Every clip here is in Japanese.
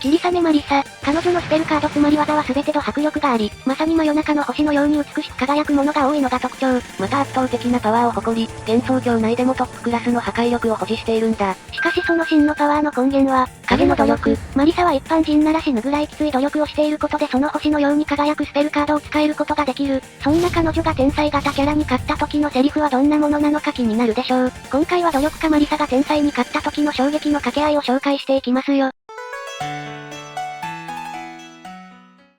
霧雨マリサ、彼女のスペルカードつまり技は全てと迫力があり、まさに真夜中の星のように美しく輝くものが多いのが特徴。また圧倒的なパワーを誇り、幻想郷内でもトップクラスの破壊力を保持しているんだ。しかしその真のパワーの根源は、影の努力。マリサは一般人なら死ぬぐらいきつい努力をしていることでその星のように輝くスペルカードを使えることができる。そんな彼女が天才型キャラに勝った時のセリフはどんなものなのか気になるでしょう。今回は努力家マリサが天才に勝った時の衝撃の掛け合いを紹介していきますよ。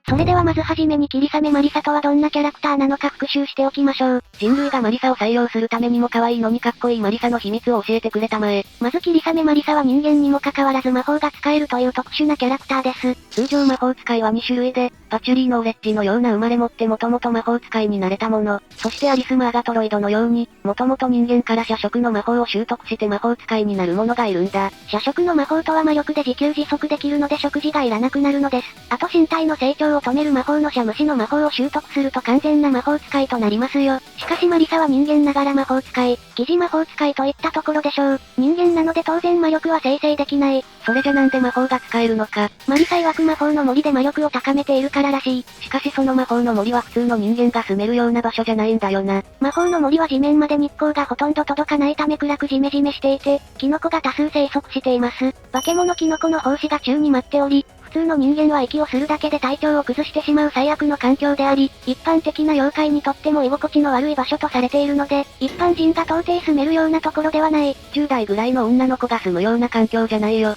それではまずはじめに霧雨マリサとはどんなキャラクターなのか復習しておきましょう。人類がマリサを採用するためにも可愛いのにかっこいいマリサの秘密を教えてくれたまえ。まず霧雨マリサは人間にもかかわらず魔法が使えるという特殊なキャラクターです。通常魔法使いは2種類で、パチュリーノーレッジのような生まれ持ってもともと魔法使いになれたもの。そしてアリス・マーガトロイドのように、もともと人間から社食の魔法を習得して魔法使いになる者がいるんだ。社食の魔法とは魔力で自給自足できるので食事がいらなくなるのです。あと身体の成長を止める魔法の社虫の魔法を習得すると完全な魔法使いとなりますよ。しかしマリサは人間ながら魔法使い、疑似魔法使いといったところでしょう。人間なので当然魔力は生成できない。それじゃなんで魔法が使えるのか。マリサ曰く魔法の森で魔力を高めているかららしい。しかしその魔法の森は普通の人間が住めるような場所じゃないんだよな。魔法の森は地面まで日光がほとんど届かないため暗くジメジメしていて、キノコが多数生息しています。化け物キノコの胞子が宙に舞っており、普通の人間は息をするだけで体調を崩してしまう最悪の環境であり、一般的な妖怪にとっても居心地の悪い場所とされているので、一般人が到底住めるようなところではない。10代ぐらいの女の子が住むような環境じゃないよ。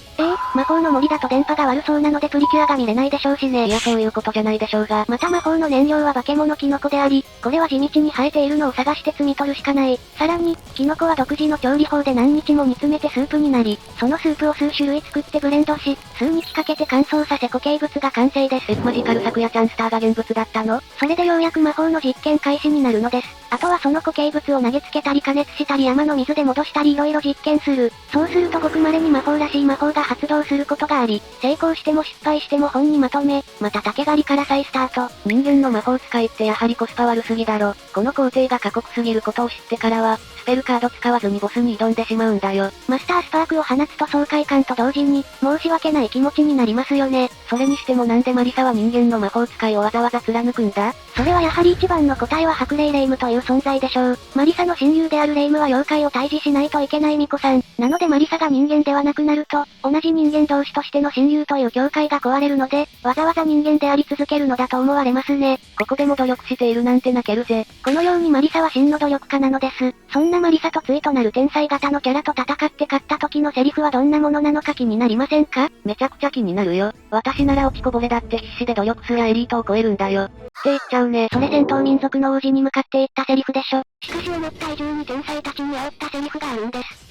魔法の森だと電波が悪そうなのでプリキュアが見れないでしょうしね。いやそういうことじゃないでしょうが。また魔法の燃料は化け物キノコであり、これは地道に生えているのを探して摘み取るしかない。さらに、キノコは独自の調理法で何日も煮詰めてスープになり、そのスープを数種類作ってブレンドし、数日かけて乾燥させ固形物が完成です。マジカルサクヤチャンスターが現物だったの？それでようやく魔法の実験開始になるのです。あとはその固形物を投げつけたり加熱したり山の水で戻したり色々実験する。そうするとごく稀に魔法らしい魔法が発動することがあり、成功しても失敗しても本にまとめ、また竹狩りから再スタート。人間の魔法使いってやはりコスパ悪すぎだろ。この工程が過酷すぎることを知ってからは、スペルカード使わずにボスに挑んでしまうんだよ。マスタースパークを放つと爽快感と同時に、申し訳ない気持ちになりますよね。それにしてもなんでマリサは人間の魔法使いをわざわざ貫くんだ？それはやはり一番の答えは白霊レイムという存在でしょう。マリサの親友であるレイムは妖怪を退治しないといけない巫女さん。なのでマリサが人間ではなくなると、同じ人間同士としての親友という境界が壊れるので、わざわざ人間であり続けるのだと思われますね。ここでも努力しているなんて泣けるぜ。このようにマリサは真の努力家なのです。そんなマリサと対となる天才型のキャラと戦って勝った時のセリフはどんなものなのか気になりませんか？めちゃくちゃ気になるよ。私なら落ちこぼれだって必死で努力すりゃエリートを超えるんだよ。って言っちゃうね。それ戦闘民族の王子に向かって言ったセリフでしょ。しかし思った以上に天才たちに煽ったセリフがあるんです。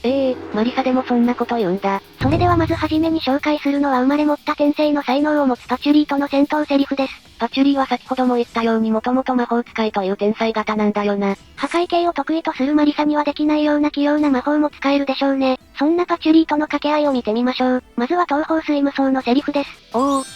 マリサでもそんなこと言うんだ。それではまずはじめに紹介するのは生まれ持った天性の才能を持つパチュリーとの戦闘セリフです。パチュリーは先ほども言ったようにもともと魔法使いという天才型なんだよな。破壊系を得意とするマリサにはできないような器用な魔法も使えるでしょうね。そんなパチュリーとの掛け合いを見てみましょう。まずは東方水無双のセリフです。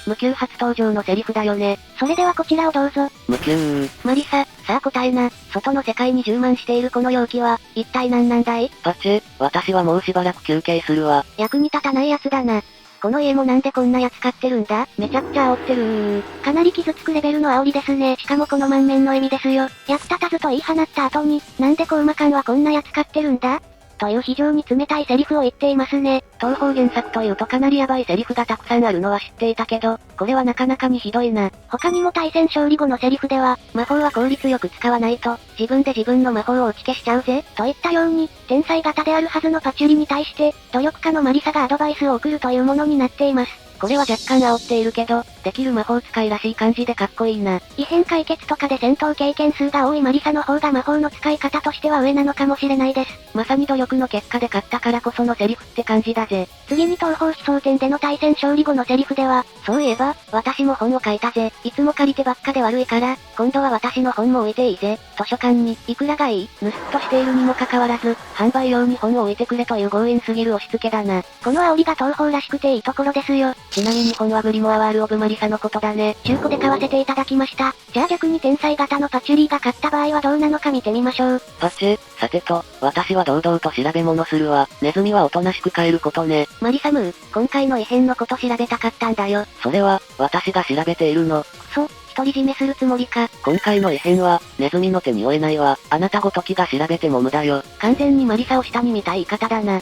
無給初登場のセリフだよね。それではこちらをどうぞ。無給マリサ、さあ答えな。外の世界に充満しているこの容器は、一体何なんだい？パチ、私はもうしばらく休憩するわ。役に立たないやつだな。この家もなんでこんなやつ買ってるんだ？めちゃくちゃ煽ってるかなり傷つくレベルの煽りですね。しかもこの満面の笑みですよ。役立たずと言い放った後に、なんでコウマ館はこんなやつ買ってるんだ？という非常に冷たいセリフを言っていますね。東方原作というとかなりヤバいセリフがたくさんあるのは知っていたけど、これはなかなかにひどいな。他にも対戦勝利後のセリフでは、魔法は効率よく使わないと、自分で自分の魔法を打ち消しちゃうぜ、といったように、天才型であるはずのパチュリに対して、努力家のマリサがアドバイスを送るというものになっています。これは若干煽っているけど、できる魔法使いらしい感じでかっこいいな。異変解決とかで戦闘経験数が多いマリサの方が魔法の使い方としては上なのかもしれないです。まさに努力の結果で勝ったからこそのセリフって感じだぜ。次に東方飛翔展での対戦勝利後のセリフでは、そういえば、私も本を書いたぜ。いつも借りてばっかで悪いから、今度は私の本も置いていいぜ。図書館に、いくらがいい？盗っ人しているにもかかわらず、販売用に本を置いてくれという強引すぎる押し付けだな。この煽りが東方らしくていいところですよ。ちなみに本はグリモアワール・オブ・マリサのことだね。中古で買わせていただきました。じゃあ逆に天才型のパチュリーが買った場合はどうなのか見てみましょう。パチェ、さてと、私は堂々と調べ物するわ。ネズミはおとなしく帰ることね。マリサムー、今回の異変のこと調べたかったんだよ。それは、私が調べているの。くそ、独り占めするつもりか。今回の異変は、ネズミの手に負えないわ。あなたごときが調べても無駄よ。完全にマリサを下に見た言い方だな。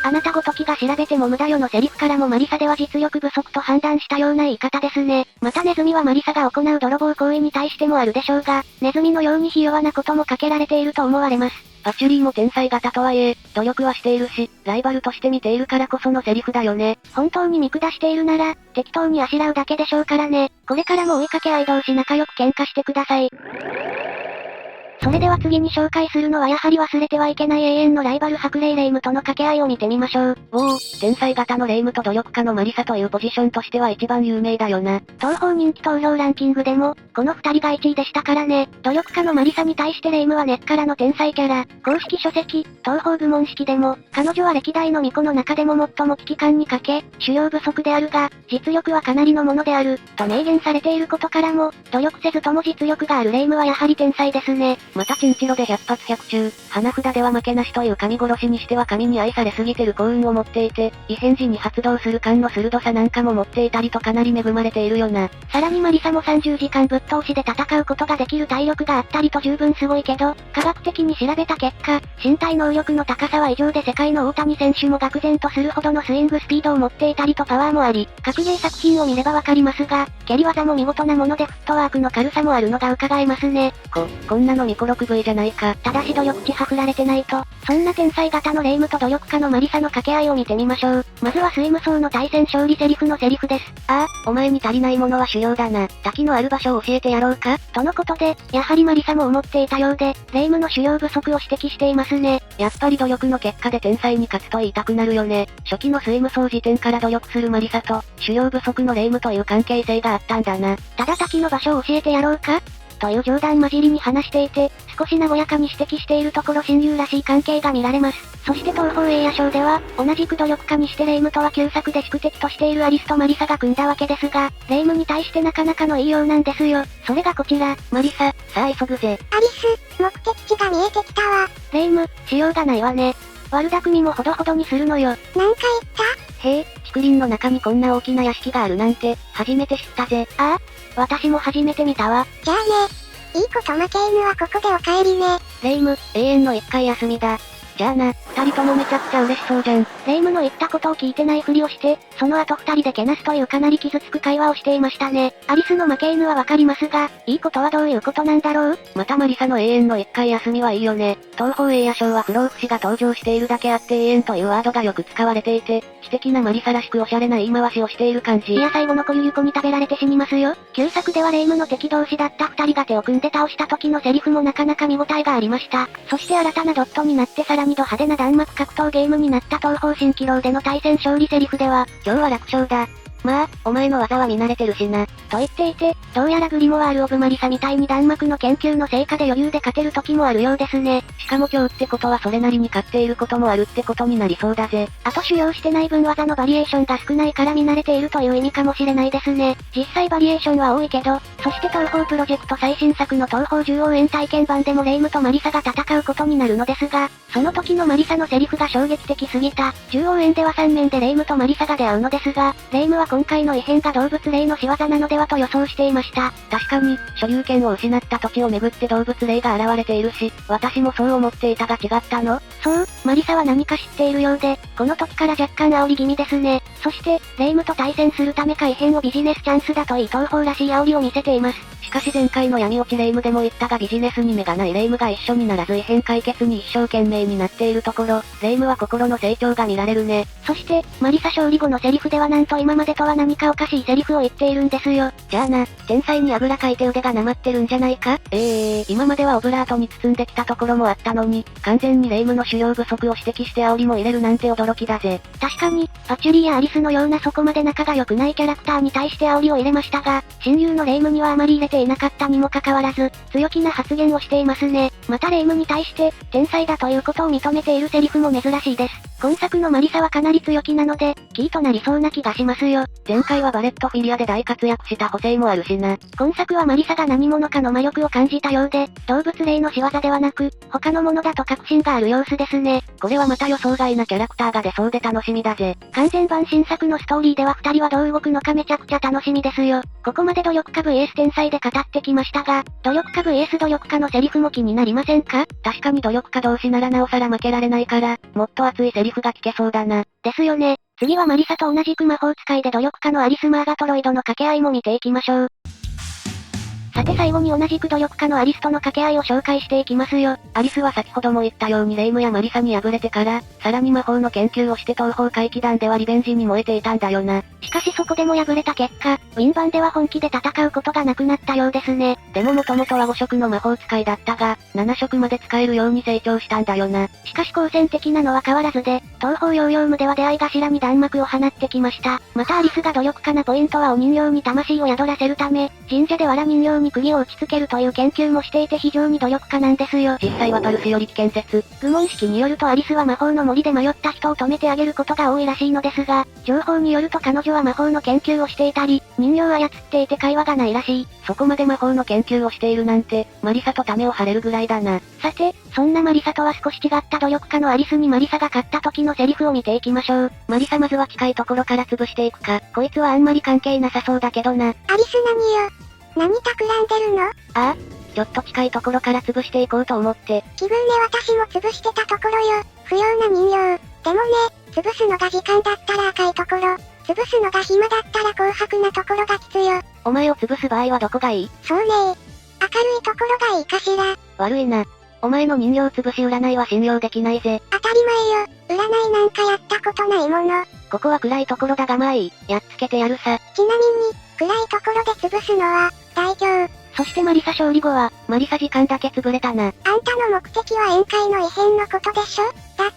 あなたごときが調べても無駄よのセリフからもマリサでは実力不足と判断したような言い方ですね。またネズミはマリサが行う泥棒行為に対してもあるでしょうが、ネズミのようにひ弱なこともかけられていると思われます。パチュリーも天才型とはいえ、努力はしているし、ライバルとして見ているからこそのセリフだよね。本当に見下しているなら、適当にあしらうだけでしょうからね。これからも追いかけ合い同士仲良く喧嘩してください。それでは次に紹介するのはやはり忘れてはいけない永遠のライバル白霊レイムとの掛け合いを見てみましょう。天才型のレイムと努力家のマリサというポジションとしては一番有名だよな。東方人気投票ランキングでも、この二人が1位でしたからね。努力家のマリサに対してレイムは根っからの天才キャラ。公式書籍、東方部門式でも、彼女は歴代の巫女の中でも最も危機感に欠け、修養不足であるが、実力はかなりのものである、と明言されていることからも、努力せずとも実力があるレイムはやはり天才ですね。またチンチロで100発100中、花札では負けなしという神殺しにしては神に愛されすぎてる幸運を持っていて、異変時に発動する勘の鋭さなんかも持っていたりとかなり恵まれているよな。さらにマリサも30時間ぶっ通しで戦うことができる体力があったりと十分すごいけど、科学的に調べた結果、身体能力の高さは異常で世界の大谷選手も愕然とするほどのスイングスピードを持っていたりとパワーもあり、格ゲー作品を見ればわかりますが、蹴り技も見事なものでフットワークの軽さもあるのが伺えますね。こんなのミコ 6V じゃないか。ただし努力値は振られてないと、そんな天才型のレイムと努力家のマリサの掛け合いを見てみましょう。まずはスイム層の対戦勝利セリフのセリフです。お前に足りないものは修行だな。滝のある場所を教えてやろうかとのことで、やはりマリサも思っていたようで、レイムの修養不足を指摘していますね。やっぱり努力の結果で天才に勝つと言いたくなるよね。初期のスイム層時点から努力するマリサと、修養不足のレイムという関係性があったんだな。ただ滝の場所を教えてやろうかという冗談交じりに話していて、少し和やかに指摘しているところ親友らしい関係が見られます。そして東方栄夜賞では、同じく努力家にしてレイムとは旧作で宿敵としているアリスとマリサが組んだわけですが、レイムに対してなかなかの言いようなんですよ。それがこちら。マリサ、さあ急ぐぜ。アリス、目的地が見えてきたわ。レイム、しようがないわね。悪巧みもほどほどにするのよ。なんか言った？へえ、竹林の中にこんな大きな屋敷があるなんて、初めて知ったぜ。私も初めて見たわ。じゃあね。いいこと負け犬はここでお帰りね。レイム、永遠の1回休みだ。じゃあな、二人ともめちゃくちゃ嬉しそうじゃん。レイムの言ったことを聞いてないふりをして、その後二人でけなすというかなり傷つく会話をしていましたね。アリスの負け犬はわかりますが、いいことはどういうことなんだろう？またマリサの永遠の1回休みはいいよね。東方栄夜賞は不老不死が登場しているだけあって永遠というワードがよく使われていて、知的なマリサらしくおしゃれな言い回しをしている感じ。いや最後の子ゆゆ子に食べられて死にますよ。旧作ではレイムの敵同士だった二人が手を組んで倒した時のセリフもなかなか見応えがありました。そして新たなドットになってさらにド派手な弾幕格闘ゲームになった東方蜃気楼での対戦勝利セリフでは、今日は楽勝だ。まあ、お前の技は見慣れてるしな。と言っていて、どうやらグリモワール・オブ・マリサみたいに弾幕の研究の成果で余裕で勝てる時もあるようですね。しかも今日ってことはそれなりに勝っていることもあるってことになりそうだぜ。あと修行してない分技のバリエーションが少ないから見慣れているという意味かもしれないですね。実際バリエーションは多いけど、そして東方プロジェクト最新作の東方獣王園体験版でもレイムとマリサが戦うことになるのですが、その時のマリサのセリフが衝撃的すぎた。獣王園では3面でレイムとマリサが出会うのですが、レイムは今回の異変が動物霊の仕業なのではと予想していました。確かに、所有権を失った土地をめぐって動物霊が現れているし、私もそう思っていたが違ったの？そう、マリサは何か知っているようで、この時から若干煽り気味ですね。そして、レイムと対戦するためか異変をビジネスチャンスだといい東方らしい煽りを見せています。しかし前回の闇落ちレイムでも言ったがビジネスに目がないレイムが一緒にならず異変解決に一生懸命になっているところ、レイムは心の成長が見られるね。そして、マリサ勝利後のセリフではなんと今までとは何かおかしいセリフを言っているんですよ。じゃあな、天才にあぐらかいて腕がなまってるんじゃないか？今まではオブラートに包んできたところもあったのに、完全にレイムの修養不足を指摘して煽りも入れるなんて驚きだぜ。確かに、パチュリーやアリスのようなそこまで仲が良くないキャラクターに対して煽りを入れましたが、親友のレイムにはあまり入れていなかったにもかかわらず、強気な発言をしていますね。またレイムに対して、天才だということを認めているセリフも珍しいです。今作のマリサはかなり強気なので、キーとなりそうな気がしますよ。前回はバレットフィリアで大活躍した補正もあるしな。今作はマリサが何者かの魔力を感じたようで、動物霊の仕業ではなく、他のものだと確信がある様子ですね。これはまた予想外なキャラクターが出そうで楽しみだぜ。完全版新作のストーリーでは2人はどう動くのかめちゃくちゃ楽しみですよ。ここまで努力家 VS 天才で語ってきましたが、努力家 VS 努力家のセリフも気になりませんか？確かに努力家同士ならなおさら負けられないから、もっと熱いセリフが聞けそうだな。ですよね。次はマリサと同じく魔法使いで努力家のアリス・マーガトロイドの掛け合いも見ていきましょう。さて最後に同じく努力家のアリスとの掛け合いを紹介していきますよ。アリスは先ほども言ったようにレイムやマリサに敗れてから、さらに魔法の研究をして東方怪奇団ではリベンジに燃えていたんだよな。しかしそこでも敗れた結果、ウィン版では本気で戦うことがなくなったようですね。でももともとは5色の魔法使いだったが、7色まで使えるように成長したんだよな。しかし好戦的なのは変わらずで、東方ヨーヨームでは出会い頭に弾幕を放ってきました。またアリスが努力家なポイントはお人形に魂を宿らせるため、神社で藁人形に釘を打ち付けるという研究もしていて非常に努力家なんですよ。実際はパルスより危険説。愚問式によるとアリスは魔法の森で迷った人を止めてあげることが多いらしいのですが、情報によると彼女は魔法の研究をしていたり、人形を操っていて会話がないらしい。そこまで魔法の研究をしているなんて、マリサとためを張れるぐらいだな。さて、そんなマリサとは少し違った努力家のアリスにマリサが勝った時のセリフを見ていきましょう。マリサまずは近いところから潰していくか。こいつはあんまり関係なさそうだけどな。アリス何よ。何企んでるの？ああ、ちょっと近いところから潰していこうと思って。気分で私も潰してたところよ。不要な人形。でもね、潰すのが時間だったら赤いところ。潰すのが暇だったら紅白なところがきつよ。お前を潰す場合はどこがいい？そうね。明るいところがいいかしら。悪いな。お前の人形潰し占いは信用できないぜ。当たり前よ。占いなんかやったことないもの。ここは暗いところだがまあいい。やっつけてやるさ。ちなみに、暗いところで潰すのは、大凶。そしてマリサ勝利後は、マリサ時間だけ潰れたな。あんたの目的は宴会の異変のことでしょ？だっ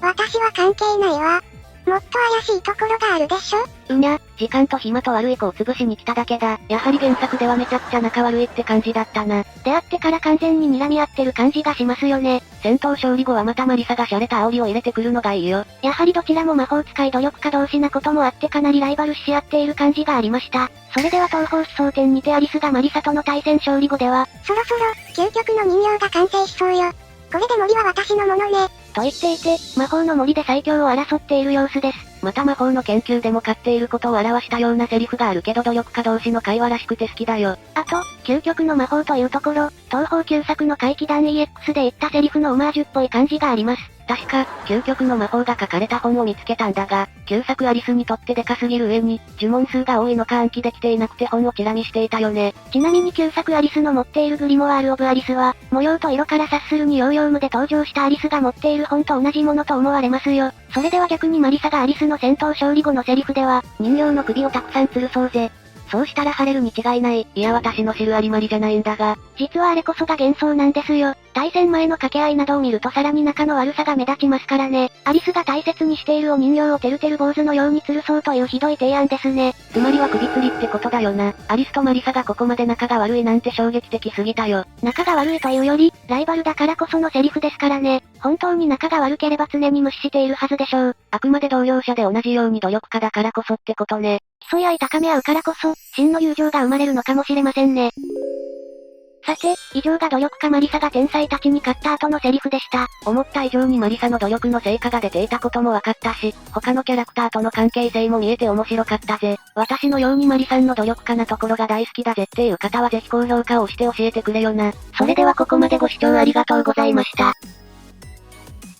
たら、私は関係ないわ。もっと怪しいところがあるでしょ？うにゃ、時間と暇と悪い子を潰しに来ただけだ。やはり原作ではめちゃくちゃ仲悪いって感じだったな。出会ってから完全に睨み合ってる感じがしますよね。戦闘勝利後はまたマリサが洒落た煽りを入れてくるのがいいよ。やはりどちらも魔法使い努力家同士なこともあってかなりライバル視し合っている感じがありました。それでは東方奇想天にてアリスがマリサとの対戦勝利後では、そろそろ、究極の人形が完成しそうよ。これで森は私のものね。と言っていて、魔法の森で最強を争っている様子です。また魔法の研究でも勝っていることを表したようなセリフがあるけど努力家同士の会話らしくて好きだよ。あと、究極の魔法というところ、東方旧作の怪奇団 EX で言ったセリフのオマージュっぽい感じがあります。確か、究極の魔法が書かれた本を見つけたんだが、旧作アリスにとってデカすぎる上に、呪文数が多いのか暗記できていなくて本をチラ見していたよね。ちなみに旧作アリスの持っているグリモワール・オブ・アリスは、模様と色から察するにヨーヨームで登場したアリスが持っている本と同じものと思われますよ。それでは逆にマリサがアリスの戦闘勝利後のセリフでは、人形の首をたくさん吊るそうぜ。そうしたら晴れるに違いない。いや私の知る有馬りじゃないんだが。実はあれこそが幻想なんですよ。対戦前の掛け合いなどを見るとさらに仲の悪さが目立ちますからね。アリスが大切にしているお人形をてるてる坊主のように吊るそうというひどい提案ですね。つまりは首吊りってことだよな。アリスとマリサがここまで仲が悪いなんて衝撃的すぎたよ。仲が悪いというより、ライバルだからこそのセリフですからね。本当に仲が悪ければ常に無視しているはずでしょう。あくまで同僚者で同じように努力家だからこそってことね。競い合い高め合うからこそ、真の友情が生まれるのかもしれませんね。さて、以上が努力家マリサが天才たちに勝った後のセリフでした。思った以上にマリサの努力の成果が出ていたことも分かったし、他のキャラクターとの関係性も見えて面白かったぜ。私のようにマリさんの努力家なところが大好きだぜっていう方はぜひ高評価を押して教えてくれよな。それではここまでご視聴ありがとうございました。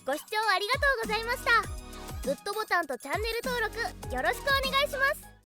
ご視聴ありがとうございました。グッドボタンとチャンネル登録よろしくお願いします。